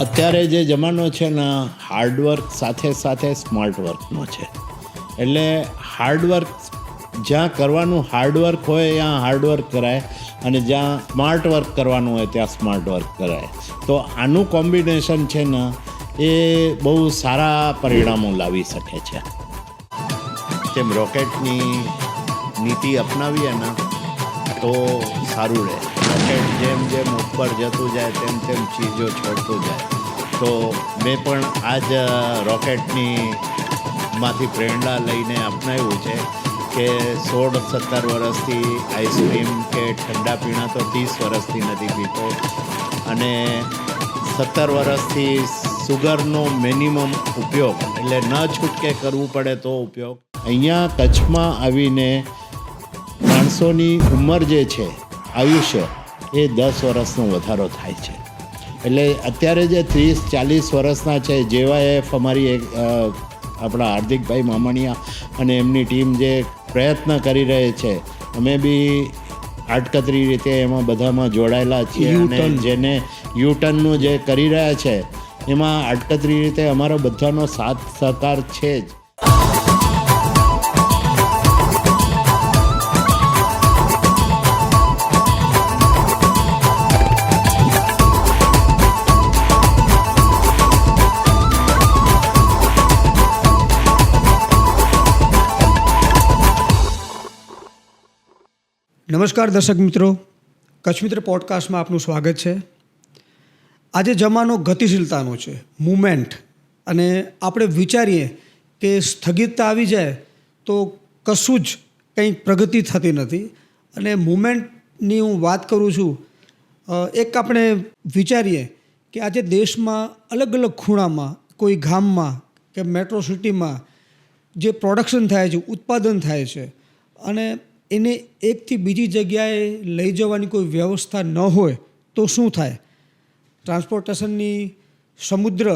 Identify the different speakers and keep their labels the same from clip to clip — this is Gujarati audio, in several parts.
Speaker 1: અત્યારે જે જમાનો છે ને હાર્ડવર્ક સાથે સાથે સ્માર્ટ વર્કનો છે. એટલે હાર્ડવર્ક જ્યાં કરવાનું હાર્ડવર્ક હોય ત્યાં હાર્ડવર્ક કરાય અને જ્યાં સ્માર્ટ વર્ક કરવાનું હોય ત્યાં સ્માર્ટ વર્ક કરાય. તો આનું કોમ્બિનેશન છે ને એ બહુ સારા પરિણામો લાવી શકે છે. જેમ રોકેટની નીતિ અપનાવીએ ને તો સારું રહે. રોકેટ જેમ જેમ ઉપર જતું જાય તેમ તેમ ચીજો છોડતું જાય. તો મેં પણ આ જ રોકેટમાંથી પ્રેરણા લઈને અપનાવ્યું છે કે 16-17 વર્ષથી આઈસ્ક્રીમ કે ઠંડા પીણા તો 30 વર્ષથી નથી પીતો અને 17 વર્ષથી સુગરનો મિનિમમ ઉપયોગ એટલે ન છૂટકે કરવું પડે તો ઉપયોગ. અહીંયા કચ્છમાં આવીને માણસોની ઉંમર જે છે આયુષ્ય એ 10 વર્ષનો વધારો થાય છે. એટલે અત્યારે જે 30-40 વર્ષના છે જેવા અમારી એક આપણા હાર્દિકભાઈ મામણિયા અને એમની ટીમ જે પ્રયત્ન કરી રહે છે, અમે બી આડકતરી રીતે એમાં બધામાં જોડાયેલા છીએ અને જેને યુટર્નનું જે કરી રહ્યા છે એમાં આડકતરી રીતે અમારો બધાનો સાથ સહકાર છે જ.
Speaker 2: નમસ્કાર દર્શક મિત્રો, કચ્છ મિત્ર પોડકાસ્ટમાં આપનું સ્વાગત છે. આજે જમાનો ગતિશીલતાનો છે, મૂવમેન્ટ, અને આપણે વિચારીએ કે સ્થગિતતા આવી જાય તો કશું જ કંઈ પ્રગતિ થતી નથી. અને મૂવમેન્ટની હું વાત કરું છું. એક આપણે વિચારીએ કે આજે દેશમાં અલગ અલગ ખૂણામાં, કોઈ ગામમાં કે મેટ્રો સિટીમાં જે પ્રોડક્શન થાય છે, ઉત્પાદન થાય છે અને એને એકથી બીજી જગ્યાએ લઈ જવાની કોઈ વ્યવસ્થા ન હોય તો શું થાય? ટ્રાન્સપોર્ટેશનની સમુદ્ર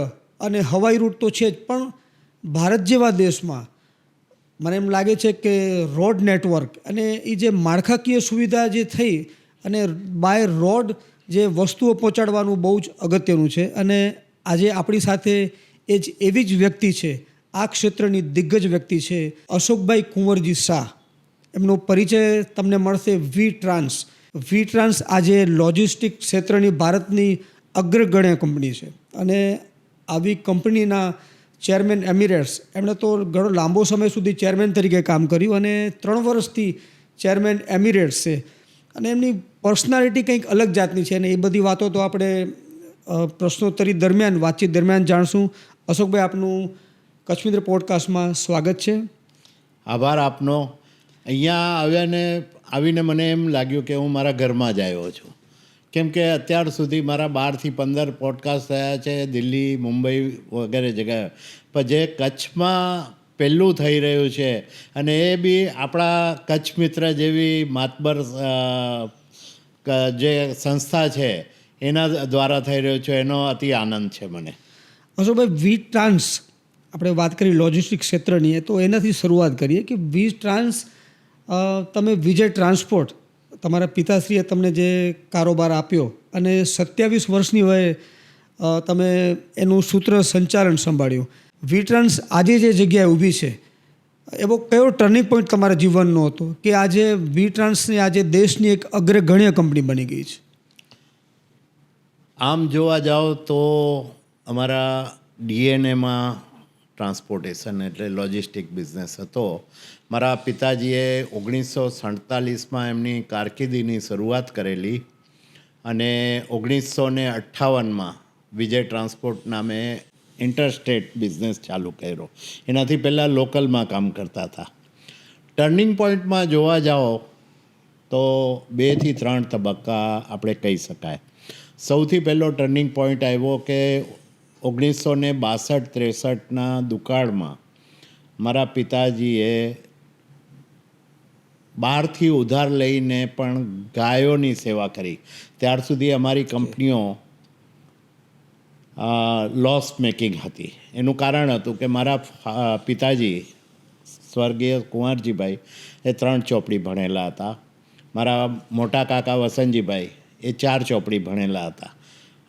Speaker 2: અને હવાઈ રૂટ તો છે જ, પણ ભારત જેવા દેશમાં મને એમ લાગે છે કે રોડ નેટવર્ક અને એ જે માળખાકીય સુવિધા જે થઈ અને બાય રોડ જે વસ્તુઓ પહોંચાડવાનું બહુ જ અગત્યનું છે. અને આજે આપણી સાથે એ જ એવી જ વ્યક્તિ છે, આ ક્ષેત્રની દિગ્ગજ વ્યક્તિ છે અશોકભાઈ કુંવરજી શાહ. એમનો પરિચય તમને મળશે વી-ટ્રાન્સ. વી-ટ્રાન્સ આજે લોજિસ્ટિક ક્ષેત્રની ભારતની અગ્રગણ્ય કંપની છે અને આવી કંપનીના ચેરમેન એમિરેટ્સ, એમણે તો ઘણો લાંબો સમય સુધી ચેરમેન તરીકે કામ કર્યું અને 3 વર્ષથી ચેરમેન એમિરેટ્સ છે. અને એમની પર્સનાલિટી કંઈક અલગ જાતની છે અને એ બધી વાતો તો આપણે પ્રશ્નોત્તરી દરમિયાન, વાતચીત દરમિયાન જાણશું. અશોકભાઈ, આપનું કચ્છ મિત્ર પોડકાસ્ટમાં સ્વાગત છે.
Speaker 1: આભાર આપનો. અહીંયા આવીને મને એમ લાગ્યું કે હું મારા ઘરમાં જ આવ્યો છું. કેમ કે અત્યાર સુધી મારા 12થી 15 પોડકાસ્ટ થયા છે દિલ્હી, મુંબઈ વગેરે જગ્યાએ. પણ જે કચ્છમાં પહેલું થઈ રહ્યું છે અને એ બી આપણા કચ્છ મિત્ર જેવી માતબર જે સંસ્થા છે એના દ્વારા થઈ રહ્યું છે, એનો અતિ આનંદ છે મને.
Speaker 2: અશોકભાઈ, વી-ટ્રાન્સ આપણે વાત કરી લોજિસ્ટિક ક્ષેત્રની, તો એનાથી શરૂઆત કરીએ કે વી-ટ્રાન્સ, તમે વિજય ટ્રાન્સપોર્ટ, તમારા પિતાશ્રીએ તમને જે કારોબાર આપ્યો અને 27 વર્ષની વયે તમે એનું સૂત્ર સંચાલન સંભાળ્યું. વી-ટ્રાન્સ આજે જે જગ્યાએ ઊભી છે, એવો કયો ટર્નિંગ પોઈન્ટ તમારા જીવનનો હતો કે આજે વી-ટ્રાન્સની આજે દેશની એક અગ્રગણ્ય કંપની બની ગઈ છે?
Speaker 1: આમ જોવા જાઓ તો અમારા ડીએનએમાં ટ્રાન્સપોર્ટેશન એટલે લોજિસ્ટિક બિઝનેસ હતો. મારા પિતાજીએ 1947માં એમની કારકિર્દીની શરૂઆત કરેલી અને 1958માં વિજય ટ્રાન્સપોર્ટ નામે ઇન્ટરસ્ટેટ બિઝનેસ ચાલુ કર્યો. એનાથી પહેલાં લોકલમાં કામ કરતા હતા. ટર્નિંગ પોઈન્ટમાં જોવા જાઓ તો 2 થી 3 તબક્કા આપણે કહી શકાય. સૌથી પહેલો ટર્નિંગ પોઈન્ટ આવ્યો કે 1962-63ના દુકાળમાં મારા પિતાજીએ બહારથી ઉધાર લઈને પણ ગાયોની સેવા કરી. ત્યાર સુધી અમારી કંપનીઓ લોસ મેકિંગ હતી. એનું કારણ હતું કે મારા પિતાજી સ્વર્ગીય કુંવરજીભાઈ એ 3 ચોપડી ભણેલા હતા. મારા મોટા કાકા વસંતજીભાઈ એ 4 ચોપડી ભણેલા હતા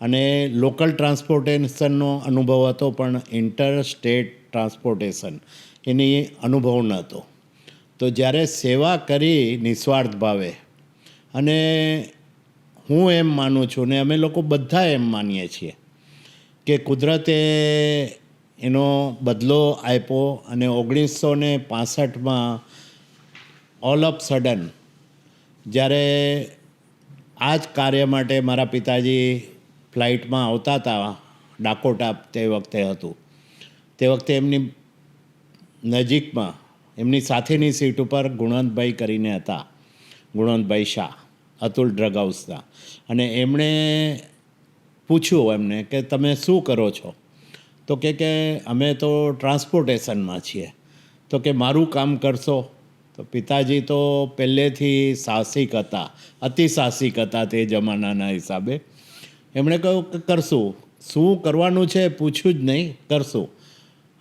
Speaker 1: અને લોકલ ટ્રાન્સપોર્ટેશનનો અનુભવ હતો, પણ ઇન્ટર સ્ટેટ ટ્રાન્સપોર્ટેશન એની અનુભવ નહોતો. તો જ્યારે સેવા કરી નિસ્વાર્થ ભાવે, અને હું એમ માનું છું ને અમે લોકો બધા એમ માનીએ છીએ કે કુદરતે એનો બદલો આપ્યો, અને 1965માં ઓલ ઓફ સડન જ્યારે આ જ કાર્ય માટે મારા પિતાજી ફ્લાઇટમાં આવતા હતા, ડાકોટા તે વખતે હતું, તે વખતે એમની નજીકમાં એમની સાથેની સીટ ઉપર ગુણવંતભાઈ કરીને હતા, ગુણવંતભાઈ શાહ, અતુલ ડ્રગ હાઉસના. અને એમણે પૂછ્યું એમને કે તમે શું કરો છો? તો કે અમે તો ટ્રાન્સપોર્ટેશનમાં છીએ. તો કે મારું કામ કરશો? તો પિતાજી તો પહેલેથી સાહસિક હતા, અતિ સાહસિક હતા તે જમાનાના હિસાબે. એમણે કહ્યું કે કરશું. શું કરવાનું છે પૂછ્યું જ નહીં, કરશું.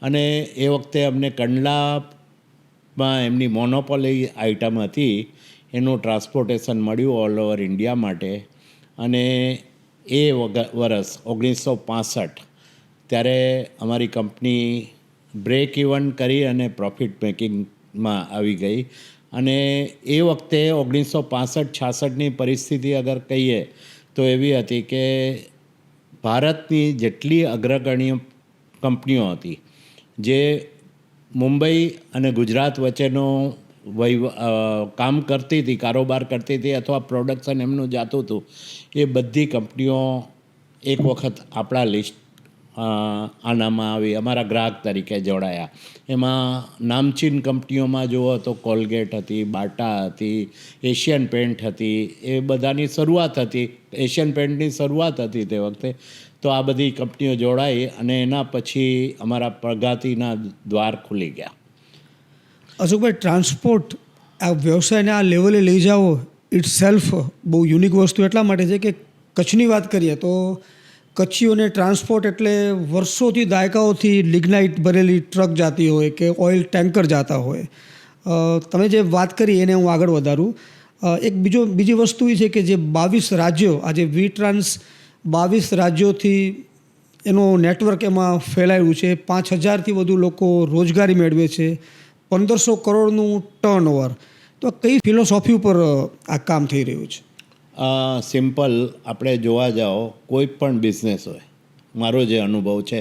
Speaker 1: અને એ વખતે અમને કંડલામાં એમની મોનોપોલી આઇટમ હતી, એનું ટ્રાન્સપોર્ટેશન મળ્યું ઓલ ઓવર ઇન્ડિયા માટે. અને એ વર્ષ 1965 ત્યારે અમારી કંપની બ્રેક ઇવન કરી અને પ્રોફિટ મેકિંગમાં આવી ગઈ. અને એ વખતે 1965-66ની પરિસ્થિતિ અગર કહીએ તો એવી હતી કે ભારતની જેટલી અગ્રગણ્ય કંપનીઓ હતી જે મુંબઈ અને ગુજરાત વચ્ચેનો કામ કરતી હતી, કારોબાર કરતી હતી, અથવા પ્રોડક્શન એમનું જાતું હતું, એ બધી કંપનીઓ એક વખત આપણા લિસ્ટ આનામાં આવી, અમારા ગ્રાહક તરીકે જોડાયા. એમાં નામચીન કંપનીઓમાં જુઓ તો કોલગેટ હતી, બાટા હતી, એશિયન પેન્ટ હતી, એ બધાની શરૂઆત હતી, એશિયન પેન્ટની શરૂઆત હતી તે વખતે. તો આ બધી કંપનીઓ જોડાઈ અને એના પછી અમારા પ્રગતિના દ્વાર ખુલી ગયા.
Speaker 2: અશોકભાઈ, ટ્રાન્સપોર્ટ આ વ્યવસાયને આ લેવલે લઈ જાઓ ઇટ સેલ્ફ બહુ યુનિક વસ્તુ એટલા માટે છે કે કચ્છની વાત કરીએ તો કચ્છીઓને ટ્રાન્સપોર્ટ એટલે વર્ષોથી, દાયકાઓથી લિગ્નાઇટ ભરેલી ટ્રક જાતી હોય કે ઓઇલ ટેન્કર જાતા હોય. તમે જે વાત કરી એને હું આગળ વધારું. એક બીજી વસ્તુ એ છે કે જે 22 રાજ્યો, આજે વી-ટ્રાન્સ 22 રાજ્યોથી એનું નેટવર્ક એમાં ફેલાયેલું છે, 5000થી વધુ લોકો રોજગારી મેળવે છે, 1500 કરોડનું ટર્નઓવર. તો કઈ ફિલોસોફી ઉપર આ કામ થઈ રહ્યું છે?
Speaker 1: સિમ્પલ, આપણે જોવા જાઓ કોઈ પણ બિઝનેસ હોય, મારો જે અનુભવ છે,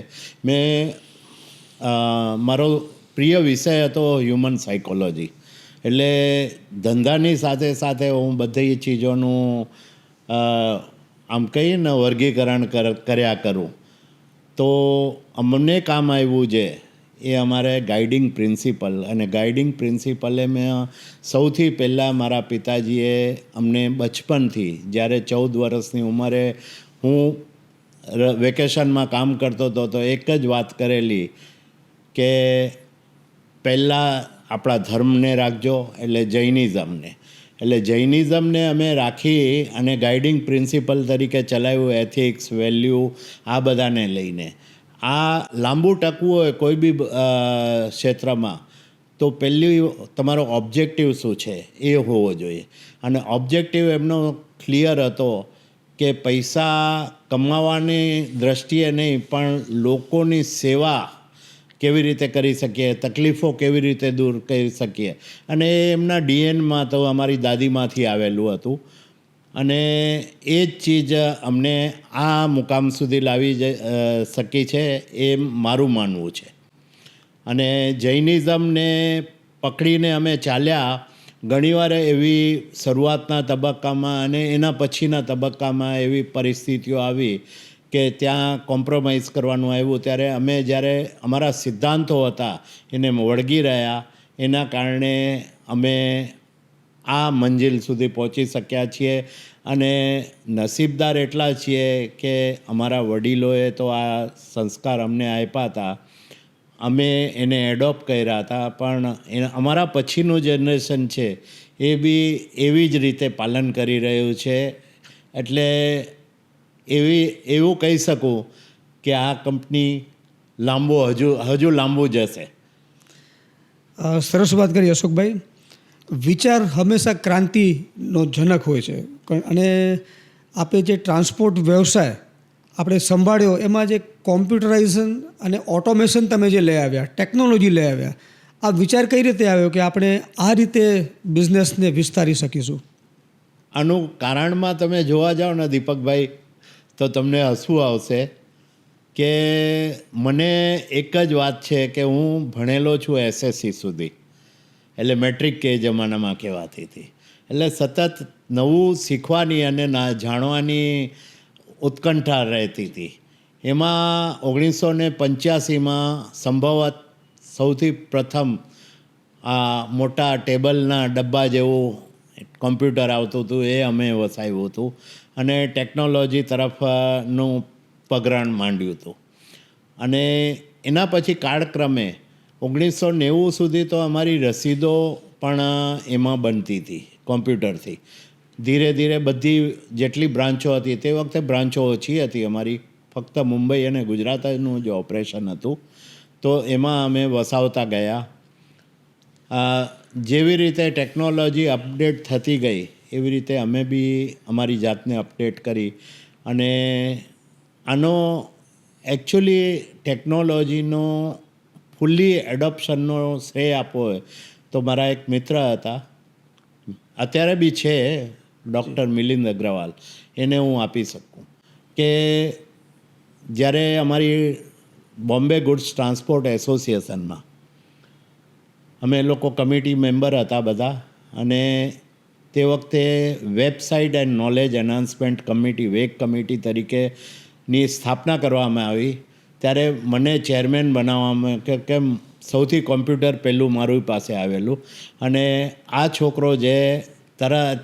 Speaker 1: મારો પ્રિય વિષય હતો હ્યુમન સાયકોલોજી. એટલે ધંધાની સાથે સાથે હું બધી ચીજોનું આમ કહીએ ને વર્ગીકરણ કર્યા કરું. તો અમને કામ આવ્યું છે એ અમારે ગાઈડિંગ પ્રિન્સિપલ, અને ગાઈડિંગ પ્રિન્સિપલે મેં સૌથી પહેલાં મારા પિતાજીએ અમને બચપનથી, જ્યારે 14 વર્ષની ઉંમરે હું વેકેશનમાં કામ કરતો હતો તો એક જ વાત કરેલી કે પહેલાં આપણા ધર્મને રાખજો, એટલે જૈનિઝમને. એટલે જૈનિઝમને અમે રાખી અને ગાઈડિંગ પ્રિન્સિપલ તરીકે ચલાવ્યું, એથિક્સ, વેલ્યુ, આ બધાને લઈને. આ લાંબુ ટકવું હોય કોઈ બી ક્ષેત્રમાં તો પહેલી તમારો ઓબ્જેક્ટિવ શું છે એ હોવો જોઈએ. અને ઓબ્જેક્ટિવ એમનો ક્લિયર હતો કે પૈસા કમાવાની દ્રષ્ટિએ નહીં, પણ લોકોની સેવા કેવી રીતે કરી શકીએ, તકલીફો કેવી રીતે દૂર કરી શકીએ. અને એમના ડીએનમાં તો અમારી દાદીમાંથી આવેલું હતું. અને એ જ ચીજ અમને આ મુકામ સુધી લાવી શકી છે એ મારું માનવું છે. અને જૈનિઝમને પકડીને અમે ચાલ્યા. ઘણીવાર એવી શરૂઆતના તબક્કામાં અને એના પછીના તબક્કામાં એવી પરિસ્થિતિઓ આવી કે ત્યાં કોમ્પ્રોમાઇઝ કરવાનું આવ્યું. ત્યારે અમે જ્યારે અમારા સિદ્ધાંતો હતા એને વળગી રહ્યા, એના કારણે અમે આ મંજિલ સુધી પહોંચી શક્યા છીએ. અને નસીબદાર એટલા છીએ કે અમારા વડીલોએ તો આ સંસ્કાર અમને આપ્યા હતા, અમે એને એડોપ્ટ કર્યા હતા, પણ અમારા પછીનું જનરેશન છે એ બી એવી જ રીતે પાલન કરી રહ્યું છે. એટલે એવું કહી શકું કે આ કંપની હજુ લાંબુ જશે.
Speaker 2: સરસ વાત કરી અશોકભાઈ. વિચાર હંમેશા ક્રાંતિનો જનક હોય છે, અને આપણે જે ટ્રાન્સપોર્ટ વ્યવસાય આપણે સંભાળ્યો એમાં જે કોમ્પ્યુટરાઇઝેશન અને ઓટોમેશન તમે જે લઈ આવ્યા, ટેકનોલોજી લઈ આવ્યા, આ વિચાર કઈ રીતે આવ્યો કે આપણે આ રીતે બિઝનેસને વિસ્તારી શકીશું?
Speaker 1: આનું કારણમાં તમે જોવા જાઓ ને દીપકભાઈ, તો તમને હસવું આવશે કે મને એક જ વાત છે કે હું ભણેલો છું SSC સુધી, એટલે મેટ્રિક કે જમાનામાં કહેવાતી હતી. એટલે સતત નવું શીખવાની અને જાણવાની ઉત્કંઠા રહેતી હતી. એમાં 1985માં સંભવત સૌથી પ્રથમ આ મોટા ટેબલના ડબ્બા જેવું કોમ્પ્યુટર આવતું હતું, એ અમે વસાવ્યું હતું અને ટેકનોલોજી તરફનું પગરણ માંડ્યું હતું. અને એના પછી કાળક્રમે 1990 સુધી તો અમારી રસીદો પણ એમાં બનતી હતી કોમ્પ્યુટરથી. ધીરે ધીરે બધી જેટલી બ્રાન્ચો હતી, તે વખતે બ્રાન્ચો ઓછી હતી અમારી, ફક્ત મુંબઈ અને ગુજરાતનું જ ઓપરેશન હતું, તો એમાં અમે વસાવતા ગયા. જેવી રીતે ટેકનોલોજી અપડેટ થતી ગઈ એવી રીતે અમે બી અમારી જાતને અપડેટ કરી. અને આનો એકચ્યુઅલી ટેકનોલોજીનો ફૂલ્લી એડોપ્શનનો શ્રેય આપવો હોય તો મારા એક મિત્ર હતા, અત્યારે બી છે, ડૉક્ટર મિલિંદ અગ્રવાલ, એને હું આપી શકું. કે જ્યારે અમારી બોમ્બે ગુડ્સ ટ્રાન્સપોર્ટ એસોસિએશનમાં અમે લોકો કમિટી મેમ્બર હતા બધા, અને તે વખતે website and knowledge enhancement committee, wake committee તરીકેની સ્થાપના કરવામાં આવી. ત્યારે મને ચેરમેન બનાવવામાં કે કેમ સૌથી કોમ્પ્યુટર પહેલું મારી પાસે આવેલું, અને આ છોકરો જે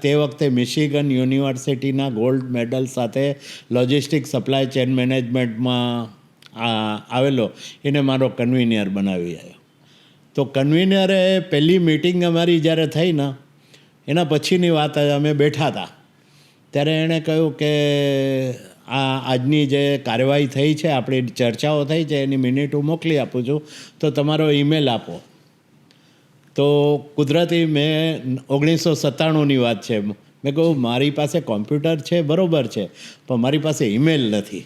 Speaker 1: તે વખતે મિશિગન યુનિવર્સિટીના ગોલ્ડ મેડલ સાથે લોજિસ્ટિક સપ્લાય ચેન મેનેજમેન્ટમાં આવેલો, એને મારો કન્વીનિયર બનાવી આવ્યો. તો કન્વીનરે પહેલી મિટિંગ અમારી જ્યારે થઈ ને એના પછીની વાત, અમે બેઠા હતા ત્યારે એણે કહ્યું કે આજની જે કાર્યવાહી થઈ છે, આપણી ચર્ચાઓ થઈ છે, એની મિનિટ હું મોકલી આપું છું, તો તમારો ઈમેલ આપો. તો કુદરતી મેં 1997ની વાત છે, મેં કહ્યું મારી પાસે કોમ્પ્યુટર છે બરાબર છે, પણ મારી પાસે ઈમેલ નથી.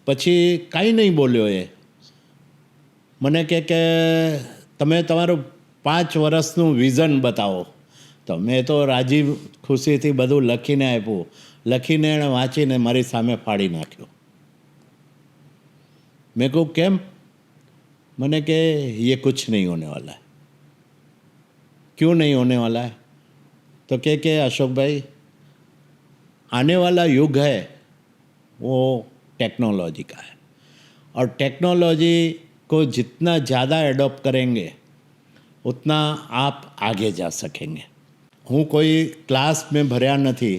Speaker 1: પછી કાંઈ નહીં બોલ્યો એ, મને કે તમે તમારું 5 વર્ષનું વિઝન બતાવો. તો મેં તો રાજી ખુશીથી બધું લખીને આપ્યું, લખીને એણે વાંચીને મારી સામે ફાડી નાખ્યું. મેં કહું કેમ? મને કે ये कुछ नहीं होने वाला है. क्यों नहीं होने वाला है? तो કે अशोक भाई, आने वाला युग है वो टेक्नोलॉजी का है, और टेक्नोलॉजी को जितना ज़्यादा एडॉप्ट करेंगे उतना आप आगे जा सकेंगे. હું કોઈ ક્લાસ મેં ભર્યા નથી,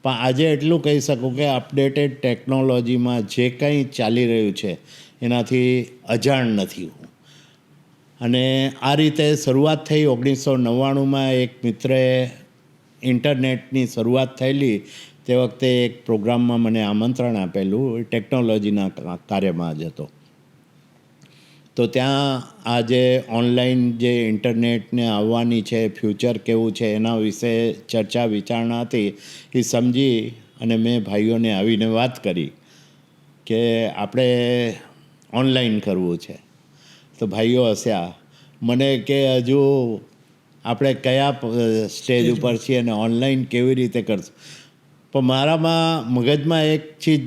Speaker 1: પણ આજે એટલું કહી શકું કે અપડેટેડ ટેકનોલોજીમાં જે કંઈ ચાલી રહ્યું છે એનાથી અજાણ નથી હું. અને આ રીતે શરૂઆત થઈ. 1999માં એક મિત્રએ ઇન્ટરનેટની શરૂઆત થયેલી તે વખતે એક પ્રોગ્રામમાં મને આમંત્રણ આપેલું, ટેકનોલોજીના કાર્યમાં જ હતો. તો ત્યાં આ જે ઓનલાઈન જે ઇન્ટરનેટને આવવાની છે, ફ્યુચર કેવું છે, એના વિશે ચર્ચા વિચારણા હતી. એ સમજી અને મેં ભાઈઓને આવીને વાત કરી કે આપણે ઓનલાઈન કરવું છે. તો ભાઈઓ હસ્યા, મને કે હજુ આપણે કયા સ્ટેજ ઉપર છીએ અને ઓનલાઈન કેવી રીતે કરશું. પણ મારામાં મગજમાં એક ચીજ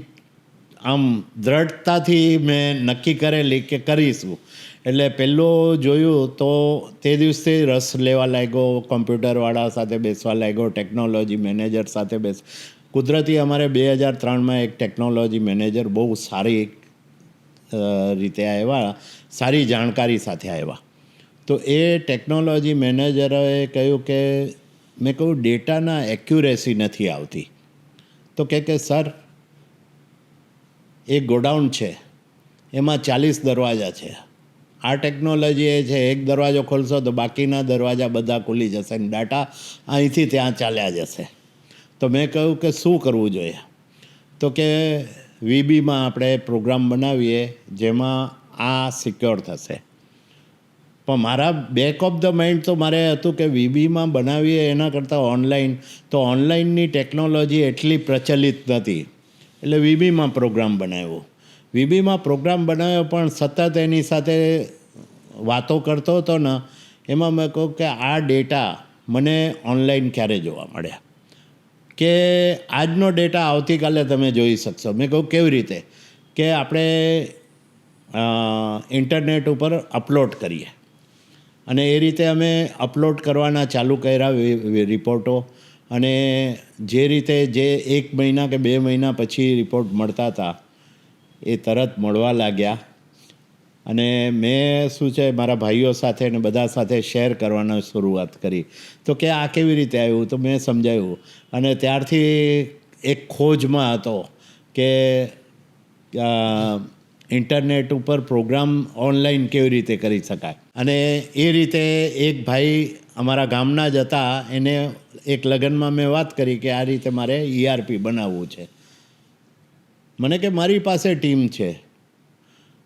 Speaker 1: આમ દ્રઢતાથી મેં નક્કી કરેલી કે કરીશું. એટલે પહેલું જોયું તો તે દિવસે રસ લેવા લાગ્યો, કોમ્પ્યુટરવાળા સાથે બેસવા લાગ્યો, ટેકનોલોજી મેનેજર સાથે કુદરતી અમારે 2003માં એક ટેકનોલોજી મેનેજર બહુ સારી રીતે આવ્યા, સારી જાણકારી સાથે આવ્યા. તો એ ટેકનોલોજી મેનેજરે કહ્યું કે, મેં કહ્યું ડેટાના એક્યુરેસી નથી આવતી. તો કે સર, એક ગોડાઉન છે, એમાં 40 દરવાજા છે. આ ટેકનોલોજી એ છે, એક દરવાજો ખોલશો તો બાકીના દરવાજા બધા ખુલી જશે અને ડાટા અહીંથી ત્યાં ચાલ્યા જશે. તો મેં કહ્યું કે શું કરવું જોઈએ? તો કે VBમાં આપણે પ્રોગ્રામ બનાવીએ જેમાં આ સિક્યોર થશે. પણ મારા બેક ઓફ ધ માઇન્ડ તો મારે હતું કે VBમાં બનાવીએ એના કરતાં ઓનલાઈન, તો ઓનલાઈનની ટેકનોલોજી એટલી પ્રચલિત નથી. એટલે વીબીમાં પ્રોગ્રામ બનાવ્યો. વીબીમાં પ્રોગ્રામ બનાવ્યો પણ સતત એની સાથે વાતો કરતો હતો ને, એમાં મેં કહું કે આ ડેટા મને ઓનલાઈન ક્યારે જોવા મળ્યા, કે આજનો ડેટા આવતીકાલે તમે જોઈ શકશો. મેં કહું કેવી રીતે, કે આપણે ઇન્ટરનેટ ઉપર અપલોડ કરીએ. અને એ રીતે અમે અપલોડ કરવાના ચાલુ કર્યા રિપોર્ટો. અને જે રીતે જે 1 મહિના કે 2 મહિના પછી રિપોર્ટ મળતા હતા એ તરત મળવા લાગ્યા. અને મેં શું છે મારા ભાઈઓ સાથે અને બધા સાથે શેર કરવાની શરૂઆત કરી. તો કે આ કેવી રીતે આવ્યું, તો મેં સમજાવ્યું. અને ત્યારથી એક ખોજમાં હતો કે ઇન્ટરનેટ ઉપર પ્રોગ્રામ ઓનલાઈન કેવી રીતે કરી શકાય. અને એ રીતે એક ભાઈ અમારા ગામના જ હતા, એને એક લગ્નમાં મેં વાત કરી કે આ રીતે મારે ERP બનાવવું છે. મને કે મારી પાસે ટીમ છે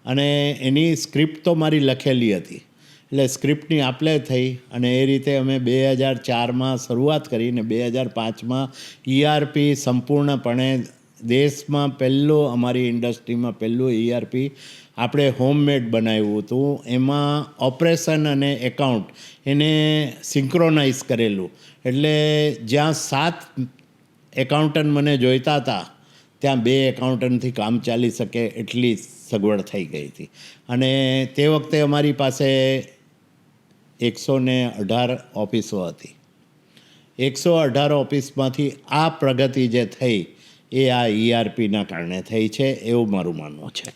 Speaker 1: અને એની સ્ક્રિપ્ટ તો મારી લખેલી હતી. એટલે સ્ક્રિપ્ટની આપલે થઈ અને એ રીતે અમે 2004માં શરૂઆત કરી અને 2005માં ERP સંપૂર્ણપણે દેશમાં પહેલું, અમારી ઇન્ડસ્ટ્રીમાં પહેલું ERP આપણે હોમમેડ બનાવ્યું હતું. એમાં ઓપરેશન અને એકાઉન્ટ એને સિંક્રોનાઇઝ કરેલું. એટલે જ્યાં 7 એકાઉન્ટન્ટ મને જોઈતા હતા ત્યાં 2 એકાઉન્ટન્ટથી કામ ચાલી શકે એટલી સગવડ થઈ ગઈ હતી. અને તે વખતે અમારી પાસે 118 ઓફિસો હતી. 118 ઓફિસમાંથી આ પ્રગતિ જે થઈ એ આ ERPના કારણે થઈ છે એવું મારું માનવું છે.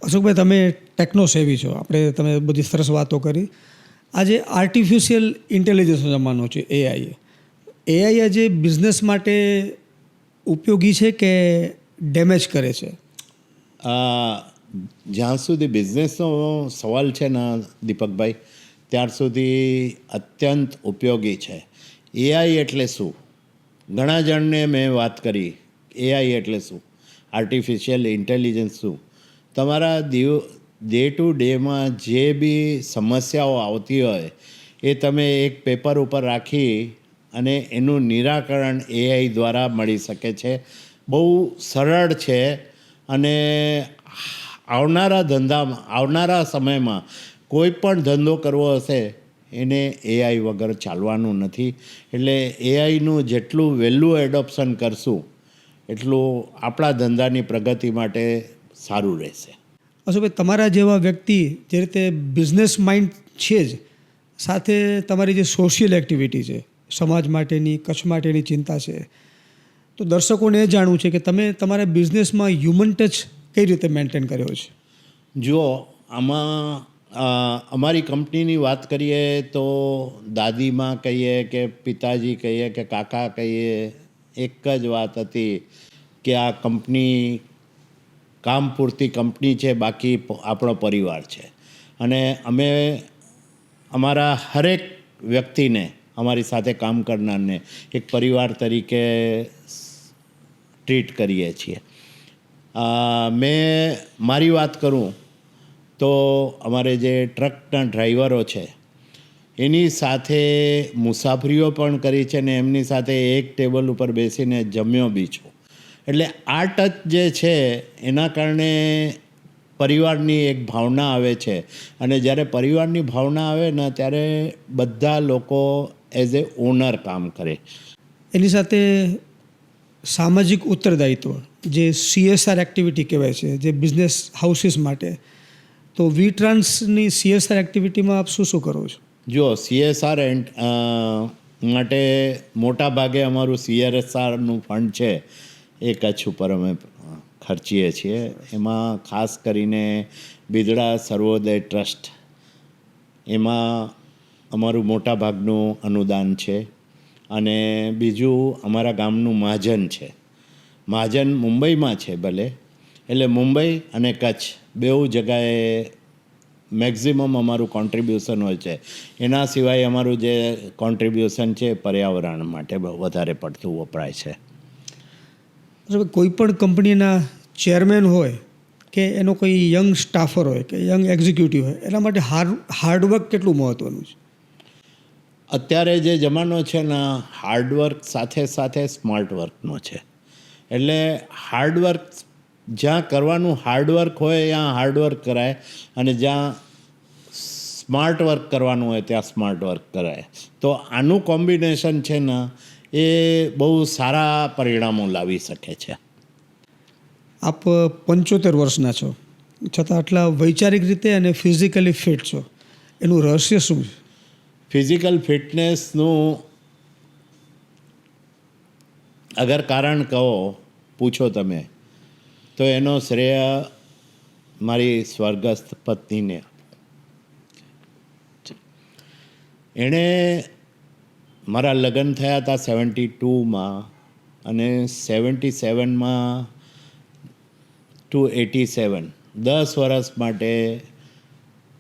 Speaker 2: અશોકભાઈ, તમે ટેકનો સેવી છો, તમે બધી સરસ વાતો કરી. આજે આર્ટિફિશિયલ ઇન્ટેલિજન્સનો જમાનો છે, AI આજે બિઝનેસ માટે ઉપયોગી છે કે ડેમેજ કરે છે?
Speaker 1: જ્યાં સુધી બિઝનેસનો સવાલ છે ને દીપકભાઈ, ત્યાર સુધી અત્યંત ઉપયોગી છે. AI એટલે શું? ઘણા જણને મેં વાત કરી, AI એટલે શું, આર્ટિફિશિયલ ઇન્ટેલિજન્સ શું. તમારા ડે ટુ ડેમાં જે બી સમસ્યાઓ આવતી હોય એ તમે એક પેપર ઉપર રાખી અને એનું નિરાકરણ AI દ્વારા મળી શકે છે. બહુ સરળ છે. અને આવનારા સમયમાં કોઈ પણ ધંધો કરવો હશે એને AI વગર ચાલવાનું નથી. એટલે AIનું જેટલું વહેલું એડોપ્શન કરશું એટલું આપણા ધંધાની પ્રગતિ માટે સારું રહેશે.
Speaker 2: અશોકભાઈ, તમારા જેવા વ્યક્તિ જે રીતે બિઝનેસ માઇન્ડ છે જ, સાથે તમારી જે સોશિયલ એક્ટિવિટી છે, સમાજ માટેની, કચ્છ માટેની ચિંતા છે, તો દર્શકોને એ જાણવું છે કે તમે તમારા બિઝનેસમાં હ્યુમન ટચ કઈ રીતે મેન્ટેન કર્યો છે?
Speaker 1: જુઓ, આમાં અમારી કંપનીની વાત કરીએ તો દાદીમાં કહીએ કે પિતાજી કહીએ કે કાકા કહીએ, એક જ વાત હતી કે આ કંપની કામ પૂરતી કંપની છે, બાકી આપણો પરિવાર છે. અને અમે અમારા હરેક વ્યક્તિને, અમારી સાથે કામ કરનારને એક પરિવાર તરીકે ટ્રીટ કરીએ છીએ. મેં મારી વાત કરું તો અમારે જે ટ્રકના ડ્રાઈવરો છે એની સાથે મુસાફરીઓ પણ કરી છે ને એમની સાથે એક ટેબલ ઉપર બેસીને જમ્યો બી છું. એટલે આ ટચ જે છે એના કારણે પરિવારની એક ભાવના આવે છે. અને જ્યારે પરિવારની ભાવના આવે ને ત્યારે બધા લોકો એઝ એ ઓનર કામ કરે.
Speaker 2: એની સાથે સામાજિક ઉત્તરદાયિત્વ, જે CSR એક્ટિવિટી કહેવાય છે, જે બિઝનેસ હાઉસીસ માટે, તો વીટ્રાન્સની CSR એક્ટિવિટીમાં આપ શું કરો છો?
Speaker 1: જો CSR માટે મોટા ભાગે અમારું CSRનું ફંડ છે એ કચ્છ ઉપર અમે ખર્ચીએ છીએ. એમાં ખાસ કરીને બિદડા સર્વોદય ટ્રસ્ટ, એમાં અમારું મોટા ભાગનું અનુદાન છે. અને બીજું અમારા ગામનું મહાજન છે. મહાજન મુંબઈમાં છે ભલે, એટલે મુંબઈ અને કચ્છ બેઉ જગાએ મેક્ઝિમમ અમારું કોન્ટ્રીબ્યુશન હોય છે. એના સિવાય અમારું જે કોન્ટ્રીબ્યુશન છે પર્યાવરણ માટે વધારે પડતું વપરાય છે.
Speaker 2: કોઈ પણ કંપનીના ચેરમેન હોય કે એનો કોઈ યંગ સ્ટાફર હોય કે યંગ એક્ઝિક્યુટિવ હોય, એના માટે હાર્ડવર્ક કેટલું મહત્ત્વનું છે?
Speaker 1: અત્યારે જે જમાનો છે ને હાર્ડવર્ક સાથે સાથે સ્માર્ટ વર્કનો છે. એટલે હાર્ડવર્ક જ્યાં કરવાનું હાર્ડવર્ક હોય ત્યાં હાર્ડવર્ક કરાય, અને જ્યાં સ્માર્ટ વર્ક કરવાનું હોય ત્યાં સ્માર્ટ વર્ક કરાય. તો આનું કોમ્બિનેશન છે ને એ બહુ સારા પરિણામો લાવી શકે છે.
Speaker 2: આપ 75 વર્ષના છો, છતાં આટલા વૈચારિક રીતે અને ફિઝિકલી ફિટ છો, એનું રહસ્ય શું છે?
Speaker 1: ફિઝિકલ ફિટનેસનું અગર કારણ કહો, પૂછો તમે, તો એનો શ્રેય મારી સ્વર્ગસ્થ પત્નીને. એણે મારા લગ્ન થયા હતા 72માં, અને 77માં ટુ 87 10 વર્ષ માટે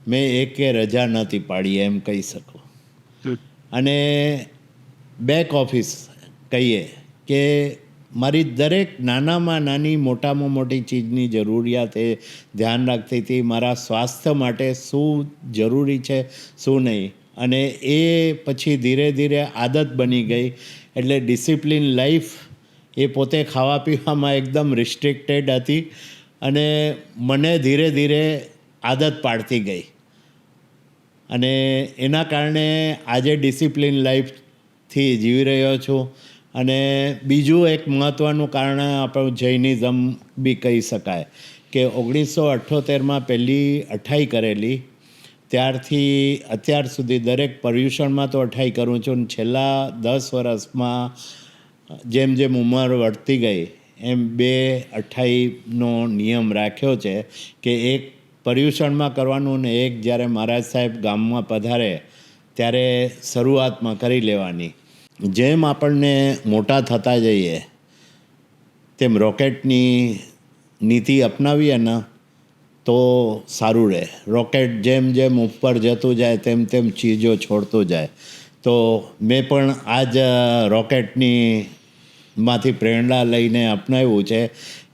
Speaker 1: મેં એકે રજા નહોતી પાડી, એમ કહી શકું. અને બેક ઓફિસ કહીએ કે મારી દરેક નાનામાં નાની મોટામાં મોટી ચીજની જરૂરિયાત એ ધ્યાન રાખતી હતી, મારા સ્વાસ્થ્ય માટે શું જરૂરી છે શું નહીં. અને એ પછી ધીરે ધીરે આદત બની ગઈ. એટલે ડિસિપ્લિન લાઈફ એ પોતે ખાવા પીવામાં એકદમ રિસ્ટ્રિક્ટેડ હતી, અને મને ધીરે ધીરે આદત પાડતી ગઈ. અને એના કારણે આજે ડિસિપ્લિન લાઈફથી જીવી રહ્યો છું. અને બીજું એક મહત્ત્વનું કારણ આપણું જૈનિઝમ બી કહી શકાય કે 1978માં પહેલી અઠાઈ કરેલી, ત્યારથી અત્યાર સુધી દરેક પર્યુષણમાં તો અઠાઈ કરું છું. અને છેલ્લા 10 વર્ષમાં જેમ જેમ ઉંમર વધતી ગઈ એમ 2 અઠાઈનો નિયમ રાખ્યો છે કે એક પર્યુષણમાં કરવાનું ને એક જ્યારે મહારાજ સાહેબ ગામમાં પધારે ત્યારે શરૂઆતમાં કરી લેવાની. જેમ આપણને મોટા થતા જઈએ તેમ રોકેટની નીતિ અપનાવીએ ને તો સારું રહે. રોકેટ જેમ જેમ ઉપર જતું જાય તેમ તેમ ચીજો છોડતું જાય. તો મેં પણ આ જ રોકેટની પ્રેરણા લઈને અપનાવ્યું છે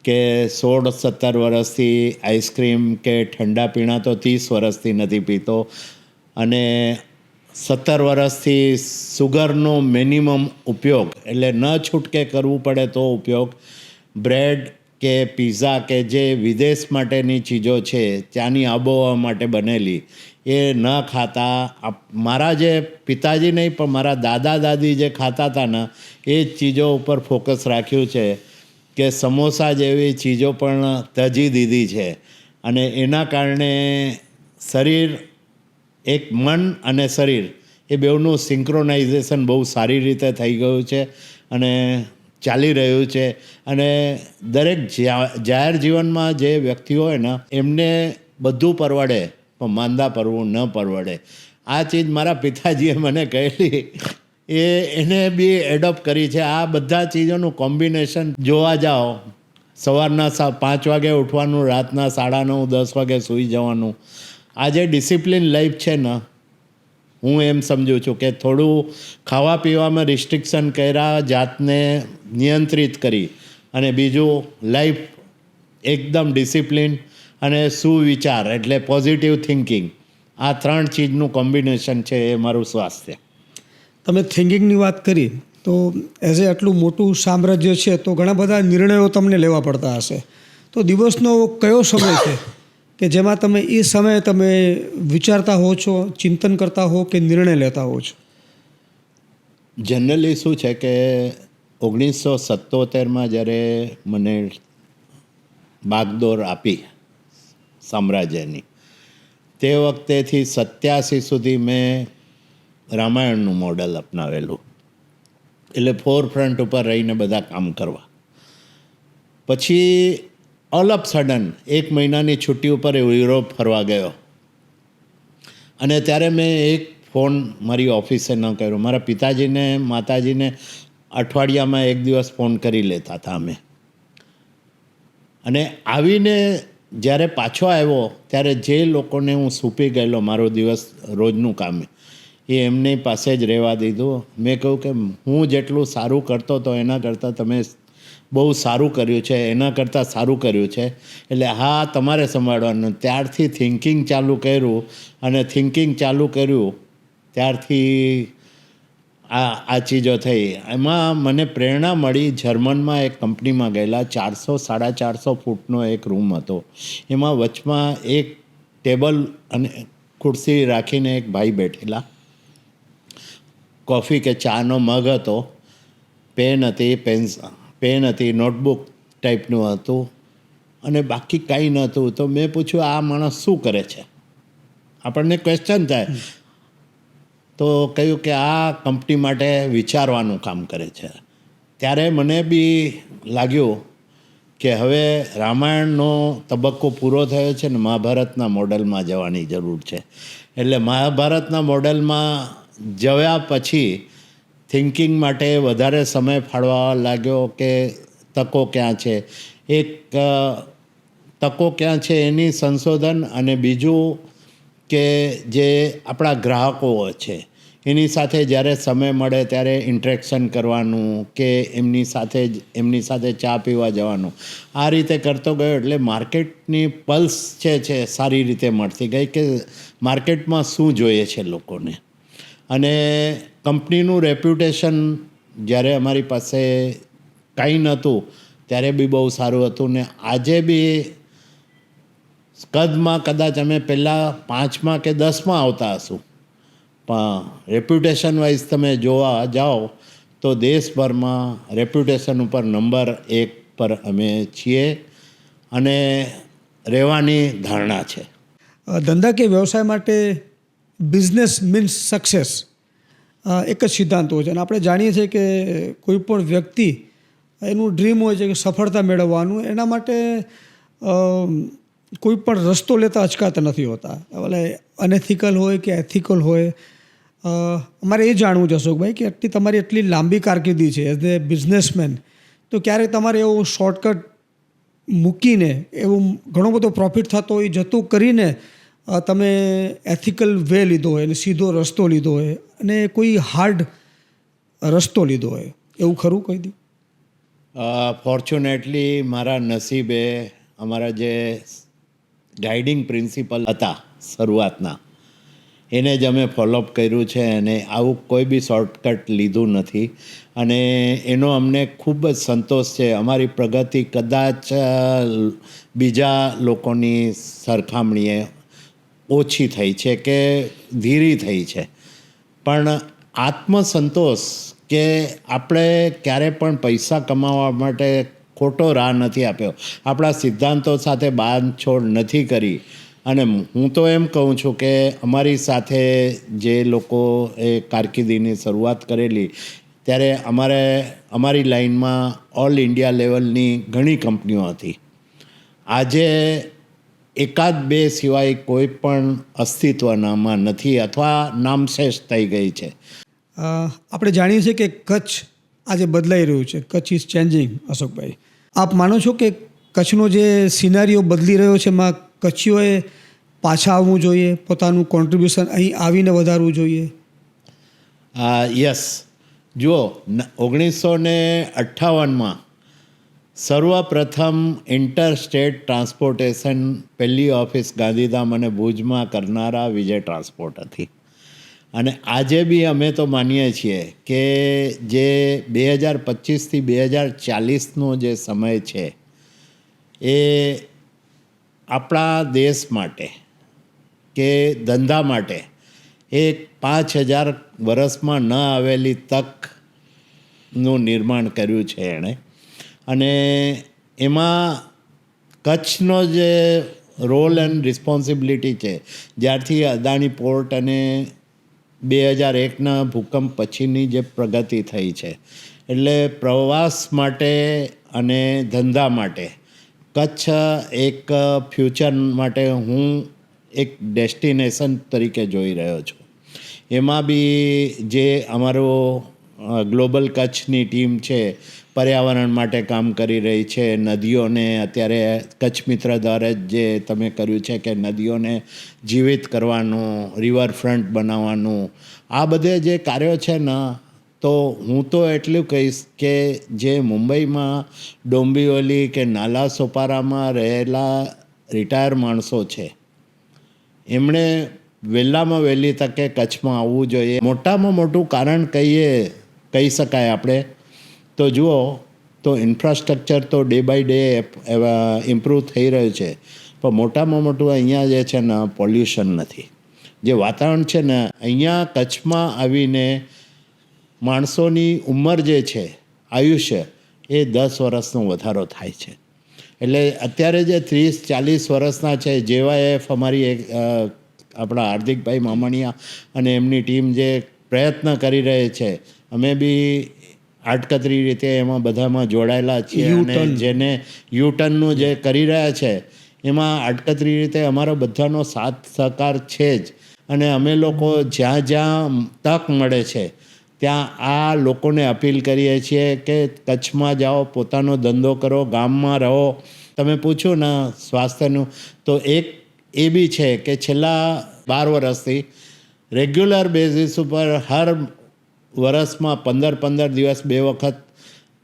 Speaker 1: કે 16-17 વર્ષથી આઈસ્ક્રીમ કે ઠંડા પીણા તો 30 વર્ષથી નથી પીતો, અને 17 વર્ષથી સુગરનો મિનિમમ ઉપયોગ, એટલે ન છૂટકે કરવું પડે તો ઉપયોગ. બ્રેડ કે પીઝા કે જે વિદેશ માટેની ચીજો છે ત્યાંની આબોહવા માટે બનેલી એ ન ખાતા. મારા જે પિતાજી નહીં પણ મારા દાદા દાદી જે ખાતા હતા ને એ જ ચીજો ઉપર ફોકસ રાખ્યું છે કે સમોસા જેવી ચીજો પણ તજી દીધી છે. અને એના કારણે શરીર, એક મન અને શરીર એ બેઉનું સિંક્રોનાઇઝેશન બહુ સારી રીતે થઈ ગયું છે અને ચાલી રહ્યું છે. અને દરેક જાહેર જીવનમાં જે વ્યક્તિઓ હોય ને એમને બધું પરવડે પણ માંદા પડવું ન પરવડે. આ ચીજ મારા પિતાજીએ મને કહેલી, એને બી એડોપ્ટ કરી છે. આ બધા ચીજોનું કોમ્બિનેશન જોવા જાઓ, સવારના 5 વાગે ઉઠવાનું, રાતના 9:30-10 વાગે સૂઈ જવાનું. આ જે ડિસિપ્લિન લાઈફ છે ને, હું એમ સમજું છું કે થોડું ખાવા પીવામાં રિસ્ટ્રિક્શન કર્યા, જાતને નિયંત્રિત કરી, અને બીજું લાઈફ એકદમ ડિસિપ્લિન અને સુવિચાર એટલે પોઝિટિવ થિંકિંગ, આ 3 ચીજનું કોમ્બિનેશન છે એ મારું સ્વાસ્થ્ય.
Speaker 2: તમે થિંકિંગની વાત કરી તો એઝ એ આટલું મોટું સામ્રાજ્ય છે તો ઘણા બધા નિર્ણયો તમને લેવા પડતા હશે. તો દિવસનો કયો સમય છે કે જેમાં તમે એ સમયે તમે વિચારતા હો છો, ચિંતન કરતા હો કે નિર્ણય લેતા હો છો?
Speaker 1: જનરલી શું છે કે 1977માં જ્યારે મને બાગદોર આપી સામ્રાજ્યની, તે વખતેથી 87 સુધી મેં રામાયણનું મોડલ અપનાવેલું. એટલે ફોરફ્રન્ટ ઉપર રહીને બધા કામ કરવા. પછી ઓલ ઓફ સડન 1 મહિનાની છુટ્ટી ઉપર યુરોપ ફરવા ગયો, અને ત્યારે મેં એક ફોન મારી ઓફિસે ન કર્યો. મારા પિતાજીને માતાજીને અઠવાડિયામાં 1 દિવસ ફોન કરી લેતા હતા અમે. અને આવીને જ્યારે પાછો આવ્યો ત્યારે જે લોકોને હું સૂપી ગયેલો મારો દિવસ રોજનું કામ એ એમની પાસે જ રહેવા દીધું. મેં કહ્યું કે હું જેટલું સારું કરતો હતો એના કરતાં તમે બહુ સારું કર્યું છે, એના કરતાં સારું કર્યું છે, એટલે હા તમારે સંભાળવાનું. ત્યારથી થિંકિંગ ચાલુ કર્યું, અને થિંકિંગ ચાલુ કર્યું ત્યારથી આ ચીજો થઈ. એમાં મને પ્રેરણા મળી. જર્મનમાં એક કંપનીમાં ગયેલા, 400-450 ફૂટનો એક રૂમ હતો. એમાં વચમાં એક ટેબલ અને ખુરશી રાખીને એક ભાઈ બેઠેલા. કોફી કે ચાનો મગ હતો, પેન હતી, નોટબુક ટાઈપનું હતું અને બાકી કાંઈ નહોતું. તો મેં પૂછ્યું, આ માણસ શું કરે છે? આપણને ક્વેશ્ચન થાય. તો કહ્યું કે આ કંપની માટે વિચારવાનું કામ કરે છે. ત્યારે મને બી લાગ્યું કે હવે રામાયણનો તબક્કો પૂરો થયો છે ને મહાભારતના મોડલમાં જવાની જરૂર છે. એટલે મહાભારતના મોડલમાં જયા પછી થિંકિંગ માટે વધારે સમય ફાળવા લાગ્યો કે તકો ક્યાં છે. એક તકો ક્યાં છે એની સંશોધન, અને બીજું કે જે આપણા ગ્રાહકો છે એની સાથે જ્યારે સમય મળે ત્યારે ઇન્ટરેક્શન કરવાનું કે એમની સાથે ચા પીવા જવાનું. આ રીતે કરતો ગયો એટલે માર્કેટની પલ્સ છે સારી રીતે મળતી ગઈ કે માર્કેટમાં શું જોઈએ છે લોકોને. અને કંપનીનું રેપ્યુટેશન જ્યારે અમારી પાસે કાંઈ નહોતું ત્યારે બી બહુ સારું હતું. ને આજે બી કદમાં કદાચ અમે પહેલાં 5માં કે 10માં આવતા હશું, પણ રેપ્યુટેશન વાઇઝ તમે જોવા જાઓ તો દેશભરમાં રેપ્યુટેશન ઉપર નંબર 1 પર અમે છીએ અને રહેવાની ધારણા છે.
Speaker 2: ધંધા કે વ્યવસાય માટે બિઝનેસ મીન્સ સક્સેસ એક જ સિદ્ધાંત હોય છે. અને આપણે જાણીએ છીએ કે કોઈ પણ વ્યક્તિ એનું ડ્રીમ હોય છે કે સફળતા મેળવવાનું. એના માટે કોઈ પણ રસ્તો લેતા અચકાતા નથી હોતા, એટલે અનએથિકલ હોય કે એથિકલ હોય. અમારે એ જાણવું છે અશોકભાઈ કે તમારી એટલી લાંબી કારકિર્દી છે એઝ એ બિઝનેસમેન, તો ક્યારેક તમારે એવો શોર્ટકટ મૂકીને એવું ઘણો બધો પ્રોફિટ થતો હોય જતું કરીને તમે એથિકલ વે લીધો હોય અને સીધો રસ્તો લીધો હોય અને કોઈ હાર્ડ રસ્તો લીધો હોય, એવું ખરું કહી દઉં?
Speaker 1: ફોર્ચ્યુનેટલી મારા નસીબે અમારા જે ગાઈડિંગ પ્રિન્સિપલ હતા શરૂઆતના, એને જ અમે ફોલોઅપ કર્યું છે અને આવું કોઈ બી શોર્ટકટ લીધું નથી. અને એનો અમને ખૂબ જ સંતોષ છે. અમારી પ્રગતિ કદાચ બીજા લોકોની સરખામણીએ ઓછી થઈ છે કે ધીરી થઈ છે, પણ આત્મસંતોષ કે આપણે ક્યારે પણ પૈસા કમાવા માટે ખોટો રાહ નથી આપ્યો, આપણા સિદ્ધાંતો સાથે બાંધછોડ નથી કરી. અને હું તો એમ કહું છું કે અમારી સાથે જે લોકોએ કારકિર્દીની શરૂઆત કરેલી ત્યારે અમારી લાઈનમાં ઓલ ઇન્ડિયા લેવલની ઘણી કંપનીઓ હતી. આજે 1-2 સિવાય કોઈ પણ અસ્તિત્વમાં નથી અથવા નામશેષ થઈ ગઈ છે.
Speaker 2: આપણે જાણીએ છીએ કે કચ્છ આજે બદલાઈ રહ્યું છે, કચ્છ ઇઝ ચેન્જિંગ. અશોકભાઈ, આપ માનો છો કે કચ્છનો જે સિનારીઓ બદલી રહ્યો છે એમાં કચ્છીઓએ પાછા આવવું જોઈએ, પોતાનું કોન્ટ્રીબ્યુશન અહીં આવીને વધારવું જોઈએ?
Speaker 1: યસ. જુઓ, 1958માં સર્વપ્રથમ ઇન્ટર સ્ટેટ ટ્રાન્સપોર્ટેશન પહેલી ઓફિસ ગાંધીધામ અને ભુજમાં કરનારા વિજય ટ્રાન્સપોર્ટ હતી. અને આજે બી અમે તો માનીએ છીએ કે જે 2025થી 2040નો જે સમય છે એ આપણા દેશ માટે કે ધંધા માટે એક 5000 વર્ષમાં ન આવેલી તકનું નિર્માણ કર્યું છે એણે. અને એમાં કચ્છનો જે રોલ એન્ડ રિસ્પોન્સિબિલિટી છે, જ્યારથી અદાણી પોર્ટ અને 2001ના ભૂકંપ પછીની જે પ્રગતિ થઈ છે, એટલે પ્રવાસ માટે અને ધંધા માટે કચ્છ એક ફ્યુચર માટે હું એક ડેસ્ટિનેશન તરીકે જોઈ રહ્યો છું. એમાં બી જે અમારો ગ્લોબલ કચ્છની ટીમ છે પર્યાવરણ માટે કામ કરી રહી છે. નદીઓને અત્યારે કચ્છ મિત્ર દ્વારા જે તમે કર્યું છે કે નદીઓને જીવિત કરવાનું, રિવરફ્રન્ટ બનાવવાનું, આ બધે જે કાર્યો છે ને, તો હું તો એટલું કહીશ કે જે મુંબઈમાં ડોંબિવલી કે નાલા સોપારામાં રહેલા રિટાયર માણસો છે, એમણે વહેલામાં વહેલી તકે કચ્છમાં આવવું જોઈએ. મોટામાં મોટું કારણ કહી શકાય આપણે તો જુઓ તો ઇન્ફ્રાસ્ટ્રક્ચર તો ડે બાય ડે ઇમ્પ્રૂવ થઈ રહ્યું છે, પણ મોટામાં મોટું અહીંયા જે છે ને પોલ્યુશન નથી. જે વાતાવરણ છે ને અહીંયા કચ્છમાં આવીને માણસોની ઉંમર જે છે, આયુષ્ય એ 10 વર્ષનો વધારો થાય છે. એટલે અત્યારે જે 30-40 વર્ષના છે, JYF અમારી આપણા હાર્દિકભાઈ મામણિયા અને એમની ટીમ જે પ્રયત્ન કરી રહી છે, અમે બી આડકતરી રીતે એમાં બધામાં જોડાયેલા છીએ. અને જેને યુટર્નનું જે કરી રહ્યા છે એમાં આડકતરી રીતે અમારો બધાનો સાથ સહકાર છે જ. અને અમે લોકો જ્યાં જ્યાં તક મળે છે ત્યાં આ લોકોને અપીલ કરીએ છીએ કે કચ્છમાં જાઓ, પોતાનો ધંધો કરો, ગામમાં રહો. તમે પૂછ્યું ને સ્વાસ્થ્યનું, તો એક એ બી છે કે છેલ્લા 12 વર્ષથી રેગ્યુલર બેઝિસ ઉપર હર વર્ષમાં 15 દિવસ 2 વખત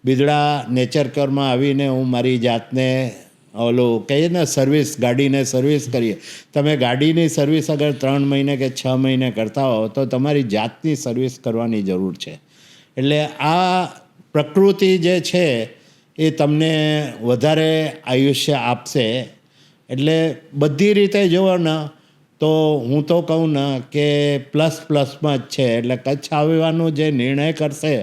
Speaker 1: બિદડા નેચરકેરમાં આવીને હું મારી જાતને ઓલું કહીએ ને ગાડીને સર્વિસ કરીએ. તમે ગાડીની સર્વિસ અગર 3 મહિને કે 6 મહિને કરતા હો તો તમારી જાતની સર્વિસ કરવાની જરૂર છે. એટલે આ પ્રકૃતિ જે છે એ તમને વધારે આયુષ્ય આપશે. એટલે બધી રીતે જુઓ ને તો હું તો કહું ને કે પ્લસમાં જ છે. એટલે કચ્છ આવવાનો જે નિર્ણય કરશે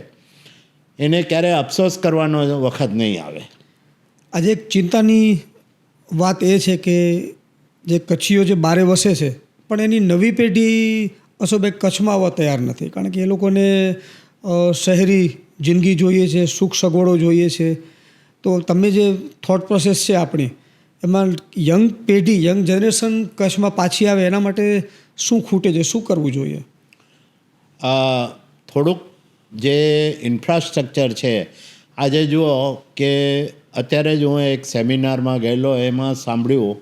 Speaker 1: એને ક્યારેય અફસોસ કરવાનો વખત નહીં આવે.
Speaker 2: આજે એક ચિંતાની વાત એ છે કે જે કચ્છીઓ જે બારે વસે છે પણ એની નવી પેઢી અશોકભાઈ કચ્છમાં આવવા તૈયાર નથી, કારણ કે એ લોકોને શહેરી જિંદગી જોઈએ છે, સુખ સગવડો જોઈએ છે. તો તમે જે થોટ પ્રોસેસ છે આપણી, એમાં યંગ જનરેશન કચ્છમાં પાછી આવે એના માટે શું ખૂટે છે, શું કરવું જોઈએ?
Speaker 1: થોડુંક જે ઇન્ફ્રાસ્ટ્રક્ચર છે, આજે જુઓ કે અત્યારે જ હું એક સેમિનારમાં ગયેલો, એમાં સાંભળ્યું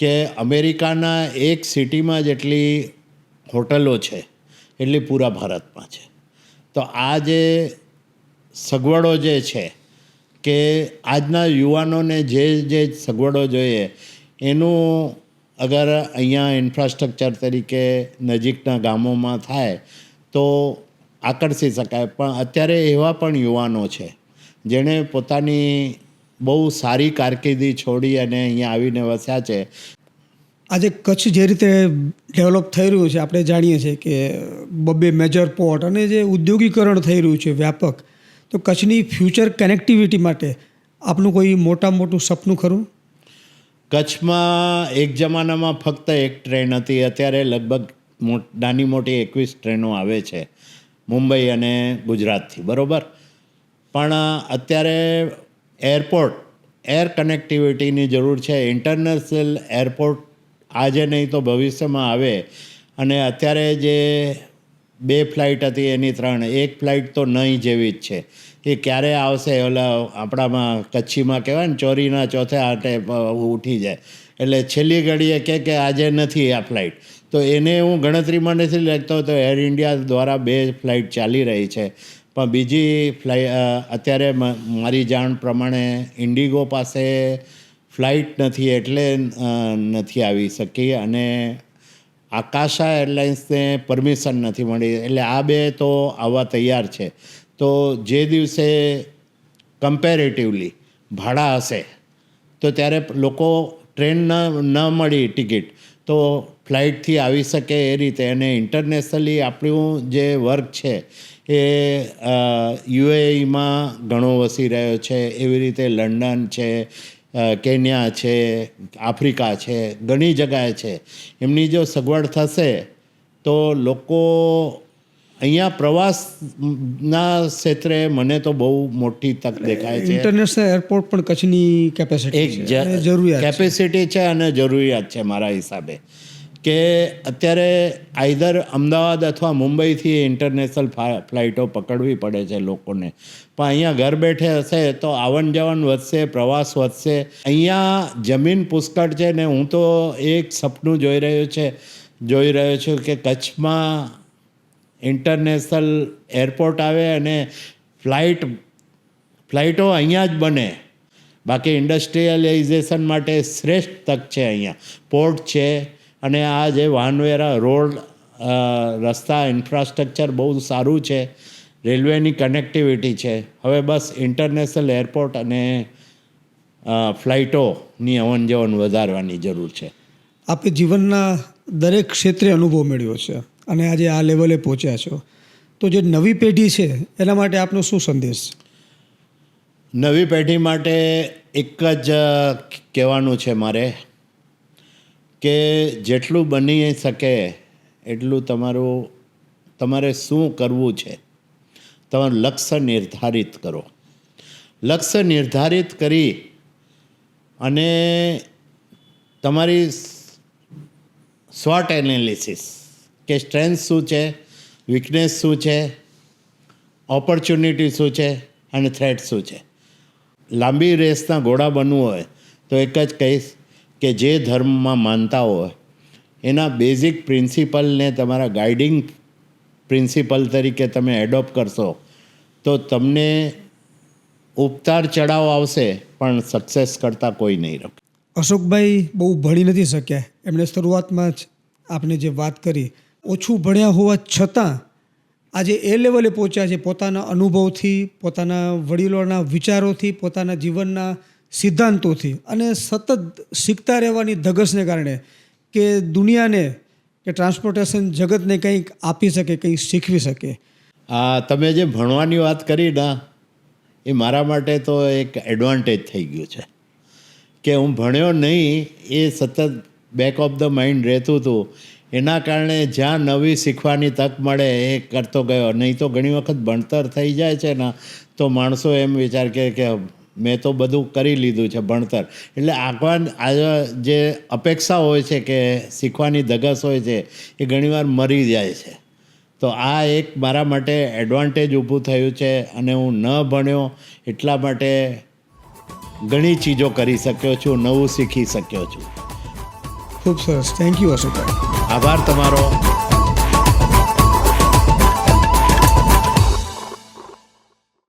Speaker 1: કે અમેરિકાના એક સિટીમાં જેટલી હોટલો છે એટલી પૂરા ભારતમાં છે. તો આ જે સગવડો જે છે કે આજના યુવાનોને જે સગવડો જોઈએ એનું અગર અહીંયા ઇન્ફ્રાસ્ટ્રક્ચર તરીકે નજીકના ગામોમાં થાય તો આકર્ષી શકાય. પણ અત્યારે એવા પણ યુવાનો છે જેણે પોતાની બહુ સારી કારકિર્દી છોડી અને અહીંયા આવીને વસ્યા છે.
Speaker 2: આજે કચ્છ જે રીતે ડેવલપ થઈ રહ્યું છે, આપણે જાણીએ છીએ કે 2 મેજર પોર્ટ અને જે ઉદ્યોગીકરણ થઈ રહ્યું છે વ્યાપક, તો કચ્છની ફ્યુચર કનેક્ટિવિટી માટે આપનું કોઈ મોટું સપનું ખરું?
Speaker 1: કચ્છમાં એક જમાનામાં ફક્ત એક ટ્રેન હતી, અત્યારે લગભગ નાની મોટી 21 ટ્રેનો આવે છે મુંબઈ અને ગુજરાતથી, બરાબર. પણ અત્યારે એર કનેક્ટિવિટીની જરૂર છે. ઇન્ટરનેશનલ એરપોર્ટ આજે નહીં તો ભવિષ્યમાં આવે. અને અત્યારે જે 2 ફ્લાઇટ હતી એની 3, એક ફ્લાઇટ તો નહીં જેવી જ છે. એ ક્યારે આવશે? ઓલા આપણામાં કચ્છીમાં કહેવાય ને, ચોરીના ચોથે આટે ઉઠી જાય. એટલે છેલ્લી ઘડીએ કે આજે નથી આ ફ્લાઇટ, તો એને હું ગણતરીમાં નથી લેતો. તો એર ઇન્ડિયા દ્વારા 2 ફ્લાઇટ ચાલી રહી છે. પણ બીજી અત્યારે મારી જાણ પ્રમાણે ઇન્ડિગો પાસે ફ્લાઇટ નથી એટલે નથી આવી શકી, અને આકાશા એરલાઇન્સને પરમિશન નથી મળી. એટલે આ 2 તો આવવા તૈયાર છે. તો જે દિવસે કમ્પેરેટિવલી ભાડા હશે તો ત્યારે લોકો ટ્રેન ન મળી ટિકિટ તો ફ્લાઇટથી આવી શકે એ રીતે. અને ઇન્ટરનેશનલી આપણું જે વર્ક છે એ UAEમાં ઘણો વસી રહ્યો છે. એવી રીતે લંડન છે, કેન્યા છે, આફ્રિકા છે, ઘણી જગાએ છે. એમની જો સગવડ થશે તો લોકો અહીંયા પ્રવાસના ક્ષેત્રે મને તો બહુ મોટી તક દેખાય છે.
Speaker 2: ઇન્ટરનેશનલ એરપોર્ટ પણ કચ્છની
Speaker 1: કેપેસિટી છે અને જરૂરિયાત છે મારા હિસાબે. કે અત્યારે આઈધર અમદાવાદ અથવા મુંબઈથી ઇન્ટરનેશનલ ફ્લાઇટો પકડવી પડે છે લોકોને. પણ અહીંયા ઘર બેઠે હશે તો આવન જાવન વધશે, પ્રવાસ વધશે. અહીંયા જમીન પુષ્કળ છે ને હું તો એક સપનું જોઈ રહ્યો છું કે કચ્છમાં ઇન્ટરનેશનલ એરપોર્ટ આવે અને ફ્લાઇટો અહીંયા જ બને. બાકી ઇન્ડસ્ટ્રીયલાઇઝેશન માટે શ્રેષ્ઠ તક છે. અહીંયા પોર્ટ છે, અને આ જે વાહનવ્યવહાર રોડ રસ્તા ઇન્ફ્રાસ્ટ્રક્ચર બહુ સારું છે, રેલવેની કનેક્ટિવિટી છે. હવે બસ ઇન્ટરનેશનલ એરપોર્ટ અને ફ્લાઇટોની આવન જવન વધારવાની જરૂર છે.
Speaker 2: આપે જીવનના દરેક ક્ષેત્રે અનુભવ મેળવ્યો છે અને આજે આ લેવલે પહોંચ્યા છો, તો જે નવી પેઢી છે એના માટે આપનો શું સંદેશ?
Speaker 1: નવી પેઢી માટે એક જ કહેવાનું છે મારે કે જેટલું બની શકે એટલું તમારે શું કરવું છે, તમારું લક્ષ્ય નિર્ધારિત કરો. લક્ષ્ય નિર્ધારિત કરી અને તમારી સ્વોટ એનાલિસિસ કે સ્ટ્રેન્થ શું છે, વીકનેસ શું છે, ઓપોર્ચ્યુનિટી શું છે અને થ્રેટ શું છે. લાંબી રેસના ઘોડા બનવું હોય તો એક જ કહીશ કે જે ધર્મમાં માનતા હોય એના બેઝિક પ્રિન્સિપલને તમારા ગાઈડિંગ પ્રિન્સિપલ તરીકે તમે એડોપ્ટ કરશો તો તમને ઉતાર ચઢાવ આવશે પણ સક્સેસ કરતાં કોઈ નહીં રહે.
Speaker 2: અશોકભાઈ બહુ ભણી નથી શક્યા. એમણે શરૂઆતમાં જ આપને જે વાત કરી, ઓછું ભણ્યા હોવા છતાં આજે એ લેવલે પહોંચ્યા છે પોતાના અનુભવથી, પોતાના વડીલોના વિચારોથી, પોતાના જીવનના સિદ્ધાંતોથી અને સતત શીખતા રહેવાની ધગશને કારણે કે દુનિયાને કે ટ્રાન્સપોર્ટેશન જગતને કંઈક આપી શકે, કંઈક શીખવી શકે.
Speaker 1: તમે જે ભણવાની વાત કરી ને એ મારા માટે તો એક એડવાન્ટેજ થઈ ગયું છે કે હું ભણ્યો નહીં એ સતત બેક ઓફ ધ માઇન્ડ રહેતું હતું. એના કારણે જ્યાં નવી શીખવાની તક મળે એ કરતો ગયો. નહીં તો ઘણી વખત ભણતર થઈ જાય છે ને તો માણસો એમ વિચાર કે મેં તો બધું કરી લીધું છે ભણતર, એટલે આ જે અપેક્ષા હોય છે કે શીખવાની ધગશ હોય છે એ ઘણીવાર મરી જાય છે. તો આ એક મારા માટે એડવાન્ટેજ ઊભું થયું છે અને હું ન ભણ્યો એટલા માટે ઘણી ચીજો કરી શક્યો છું, નવું શીખી શક્યો છું.
Speaker 2: ખૂબ સરસ. થેન્ક યુ અશોકભાઈ.
Speaker 1: આભાર તમારો.